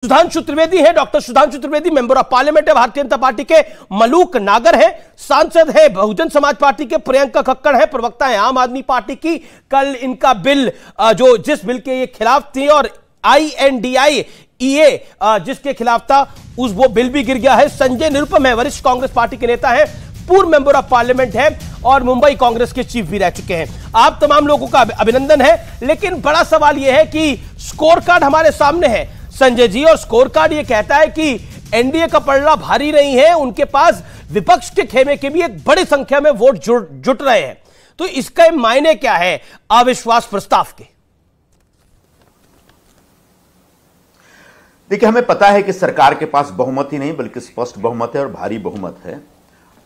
सुधांशु त्रिवेदी है, doctor Sudhanshu Trivedi member of parliament है Bharatiya Janata party के। मलूक नागर है, सांसद है बहुजन समाज पार्टी के। प्रियंका कक्कड़ है, प्रवक्ता है आम आदमी पार्टी की। कल इनका बिल जिस बिल के ये खिलाफ थी और INDIEA जिसके खिलाफ था वो बिल भी गिर गया है। संजय निरुपम है, वरिष्ठ कांग्रेस पार्टी के नेता है, पूर्व मेंबर ऑफ पार्लियामेंट है और मुंबई कांग्रेस के चीफ भी रह चुके हैं। आप तमाम लोगों का अभिनंदन है, लेकिन बड़ा सवाल यह है कि स्कोर कार्ड हमारे सामने है संजय जी, और स्कोर कार्ड ये कहता है कि एनडीए का पलड़ा भारी नहीं है, उनके पास विपक्ष के खेमे के भी एक बड़ी संख्या में वोट जुट रहे हैं। तो इसका मायने क्या है अविश्वास प्रस्ताव के? देखिए, हमें पता है कि सरकार के पास बहुमत ही नहीं बल्कि स्पष्ट बहुमत है और भारी बहुमत है,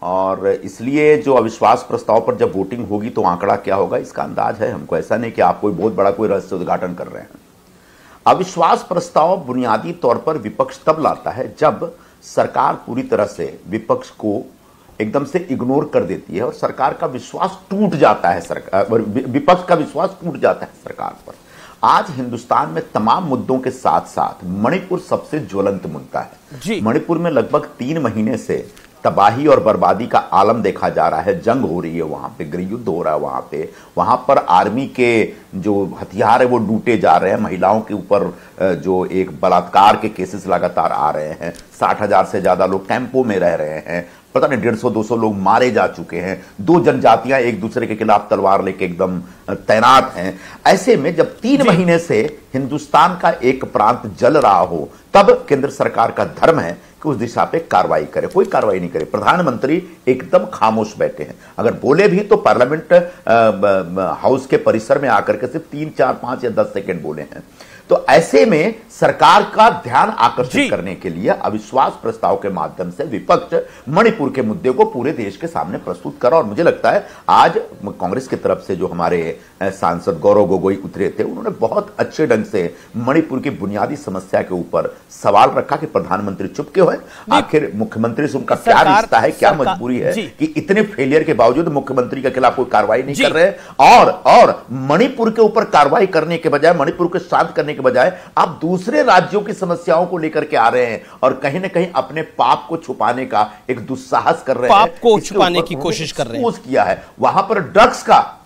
और इसलिए जो अविश्वास प्रस्ताव पर जब वोटिंग होगी तो आंकड़ा क्या होगा इसका अंदाज है हमको। ऐसा नहीं कि आप कोई बहुत बड़ा कोई रहस्य उद्घाटन कर रहे हैं। अविश्वास प्रस्ताव बुनियादी तौर पर विपक्ष तब लाता है जब सरकार पूरी तरह से विपक्ष को एकदम से इग्नोर कर देती है और सरकार का विश्वास टूट जाता है, विपक्ष का विश्वास टूट जाता है सरकार पर। आज हिंदुस्तान में तमाम मुद्दों के साथ साथ मणिपुर सबसे ज्वलंत मुद्दा है। मणिपुर में लगभग 3 महीने से तबाही और बर्बादी का आलम देखा जा रहा है। जंग हो रही है, वहां पे गृह युद्ध हो रहा है, वहां पर आर्मी के जो हथियार है वो लूटे जा रहे हैं। महिलाओं के ऊपर जो एक बलात्कार के केसेस लगातार आ रहे हैं। 60,000 से ज्यादा लोग कैंपों में रह रहे हैं। पता नहीं 150-200 लोग मारे जा चुके हैं। 2 जनजातियां एक दूसरे के खिलाफ तलवार लेके एकदम तैनात हैं। ऐसे में जब 3 महीने से हिंदुस्तान का एक प्रांत जल रहा हो, तब केंद्र सरकार का धर्म है कि उस दिशा पे कार्रवाई करे। कोई कार्रवाई नहीं करे। प्रधानमंत्री एकदम खामोश बैठे हैं। अगर बोले भी तो पार्लियामेंट हाउस के परिसर में आकर के सिर्फ 3, 4, 5 या 10 सेकंड बोले हैं। तो ऐसे में सरकार का ध्यान आकर्षित करने के लिए अविश्वास प्रस्ताव के माध्यम से विपक्ष मणिपुर के मुद्दे को पूरे देश के सामने प्रस्तुत करा। और मुझे लगता है आज कांग्रेस की तरफ से जो हमारे सांसद गौरव गोगोई उतरे थे, उन्होंने बहुत अच्छे ढंग से मणिपुर की बुनियादी समस्या के ऊपर सवाल रखा कि प्रधानमंत्री चुप क्यों है, आखिर मुख्यमंत्री से उनका क्या रिश्ता है, क्या मजबूरी है कि इतने फेलियर के बावजूद मुख्यमंत्री के खिलाफ कोई कार्रवाई नहीं कर रहे। और मणिपुर के ऊपर कार्रवाई करने के बजाय, मणिपुर को शांत करने के बजाय आप दूसरे राज्यों की समस्याओं को लेकर के आ रहे हैं और कहीं ना कहीं अपने पाप को छुपाने का एक दुस्साहस कर रहे हैं। पाप को छुपाने की कोशिश कर रहे हैं। किया है वहां पर ड्रग्स का,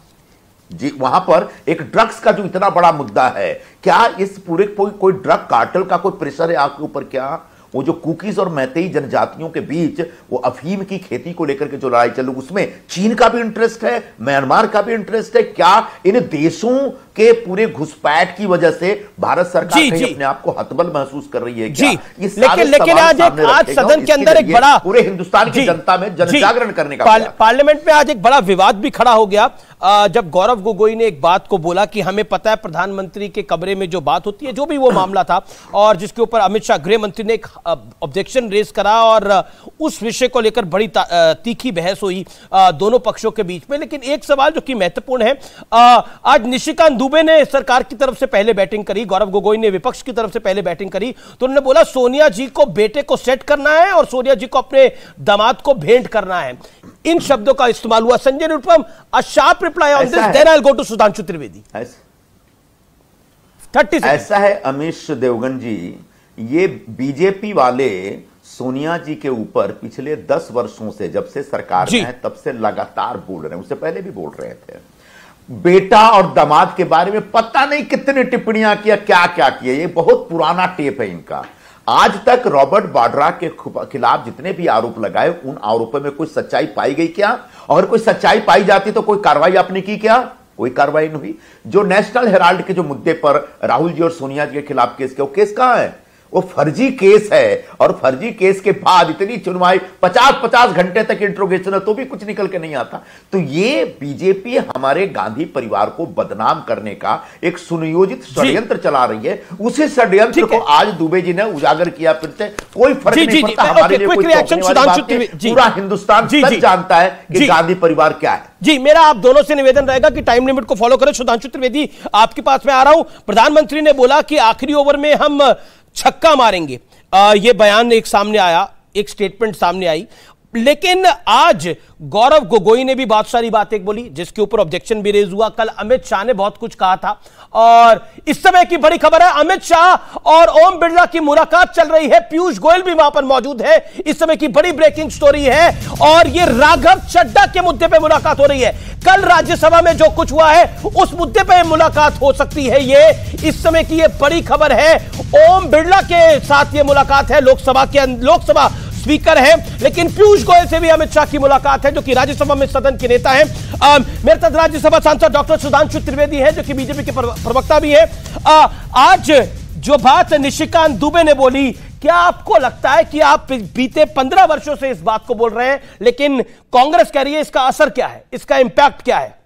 जी वहां पर एक ड्रग्स का जो इतना बड़ा मुद्दा है, क्या इस पूरे कोई ड्रग कार्टेल का कोई प्रेशर है आपके ऊपर? क्या वो जो कुकीज और मैतेई जनजातियों के बीच वो अफीम की खेती को लेकर के जो लड़ाई चल रही, उसमें चीन का भी इंटरेस्ट है, म्यांमार का भी इंटरेस्ट है? क्या इन देशों के पूरे घुसपैठ की वजह से भारत सरकार कहीं अपने आप को हतबल महसूस कर रही है क्या? लेकिन आज सदन के अंदर एक बड़ा पूरे हिंदुस्तान की जनता में जनजागरण करने का पार्लियामेंट में आज एक बड़ा विवाद भी खड़ा हो गया जब गौरव गोगोई ने एक बात को बोला कि हमें पता है प्रधानमंत्री के कमरे में जो बात होती है, जो भी वो मामला था, और जिसके ऊपर अमित शाह गृह मंत्री ने एक ऑब्जेक्शन रेज करा और उस विषय को लेकर बड़ी तीखी बहस हुई दोनों पक्षों के बीच में। लेकिन एक सवाल जो कि महत्वपूर्ण है, आज निशिकांत दुबे ने सरकार की तरफ से पहले बैटिंग करी, गौरव गोगोई ने विपक्ष की तरफ से पहले बैटिंग करी, तो उन्होंने बोला सोनिया जी को बेटे को सेट करना है और सोनिया जी को अपने दामाद को भेंट करना है। इन शब्दों का इस्तेमाल हुआ। Sanjay Nirupam, a sharp reply on this, then I'll go to Sudhanshu Trivedi. 30 ऐसा है अमीश देवगन जी, ये बीजेपी वाले सोनिया जी के ऊपर पिछले 10 वर्षों से, जब से सरकार में है तब से लगातार बोल रहे हैं, उससे पहले भी बोल रहे थे। बेटा और दामाद के बारे में पता नहीं कितनी टिप्पणियां किया, क्या क्या किया। ये बहुत पुराना टेप है इनका। आज तक रॉबर्ट वाड्रा के खिलाफ जितने भी आरोप लगाए, उन आरोपों में कोई सच्चाई पाई गई क्या? और कोई सच्चाई पाई जाती तो कोई कार्रवाई आपने की क्या? कोई कार्रवाई नहीं हुई। जो नेशनल हेराल्ड के जो मुद्दे पर राहुल जी और सोनिया जी के खिलाफ केस किया, वो केस कहां है? वो फर्जी केस है। और फर्जी केस के बाद इतनी सुनवाई, 50-50 घंटे तक इंट्रोगेशन है, तो भी कुछ निकल के नहीं आता। तो ये बीजेपी हमारे गांधी परिवार को बदनाम करने का एक सुनियोजित षड्यंत्र चला रही है। उसी षड्यंत्र को आज दुबे जी ने उजागर किया फिर से। कोई फर्क नहीं पड़ता हमारे लिए, कोई पूरा हिंदुस्तान सच जानता है कि गांधी परिवार क्या है। जी, मेरा आप दोनों से निवेदन रहेगा कि टाइम लिमिट को फॉलो करें। सुधांशु त्रिवेदी, आपके पास में आ रहा हूं। प्रधानमंत्री ने बोला कि आखिरी ओवर में हम छक्का मारेंगे, ये बयान एक सामने आया, एक स्टेटमेंट सामने आई। लेकिन आज गौरव गोगोई ने भी बहुत सारी बातें बोली जिसके ऊपर ऑब्जेक्शन भी रेज हुआ। कल अमित शाह ने बहुत कुछ कहा था और इस समय की बड़ी खबर है, अमित शाह और ओम बिरला की मुलाकात चल रही है। पीयूष गोयल भी वहां पर मौजूद है। इस समय की बड़ी ब्रेकिंग स्टोरी है और यह राघव चड्ढा के मुद्दे पर मुलाकात हो रही है। कल राज्यसभा में जो कुछ हुआ है उस मुद्दे पर मुलाकात हो सकती है। यह इस समय की यह बड़ी खबर है। ओम बिरला के साथ यह मुलाकात है, लोकसभा स्पीकर है, लेकिन पीयूष गोयल से भी अमित शाह की मुलाकात है जो कि राज्यसभा में सदन के नेता हैं। मेरे साथ राज्यसभा सांसद डॉक्टर सुधांशु त्रिवेदी हैं जो कि बीजेपी के प्रवक्ता भी हैं। आज जो बात निशिकांत दुबे ने बोली, क्या आपको लगता है कि आप बीते 15 वर्षों से इस बात को बोल रहे हैं लेकिन कांग्रेस कह रही है, इसका असर क्या है, इसका इंपैक्ट क्या है?